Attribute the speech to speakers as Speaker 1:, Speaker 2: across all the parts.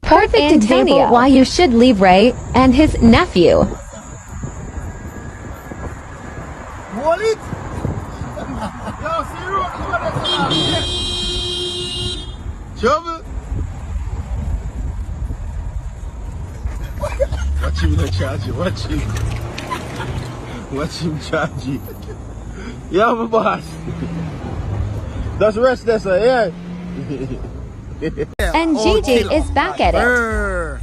Speaker 1: perfect example why you should leave Ray and his nephew.
Speaker 2: Hold it! Yo, see you Trouble! Watch him not charge you, watch him. Watch him charge you. Yeah, my boss. Just rest there, sir, yeah?
Speaker 1: And JJ is back at it.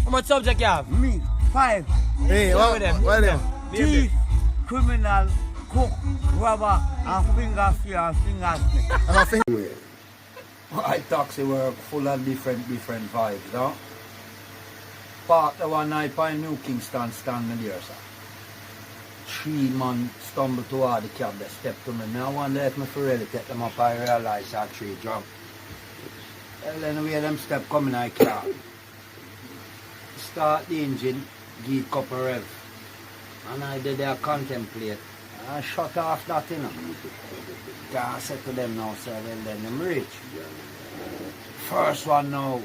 Speaker 3: How much subject you have?
Speaker 4: Me, 5.
Speaker 2: Hey, what them?
Speaker 4: Thief, criminal, cook, robber, and finger fear and finger snake. I taxi work full of different vibes, no? Part the one night by New Kingston standing there, sir. 3 man stumble toward the cab, they step to me. Now I wonder if me for really take them up, I realize that 3 drunk. Well, anyway, them step coming I car. Start the engine, give couple rev. And I did there contemplate. I shut off that, you know. I said to them now, sir, well then I'm rich. First one now,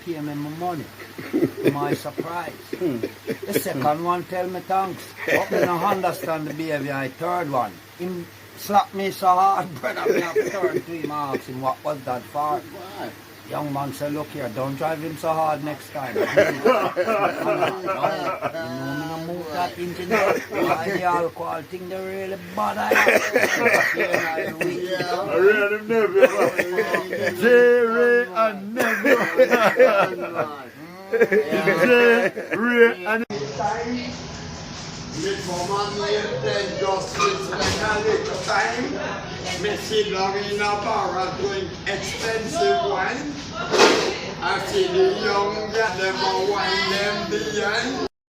Speaker 4: pay me my money. My surprise. The second one tell me thanks. But I don't understand the behavior. The third one, him slap me so hard, brother, I have to turn to him and ask him what was that for. Why? Young man said, look here, don't drive him so hard next time. You know me no move that engine there. The alcohol thing, they really bad. I
Speaker 2: really never. Jerry and never. Jerry and
Speaker 5: Mit Roman then just Switzerland a little time. Me see Lorena Barra doing expensive wine. I see the young get them a wine them behind.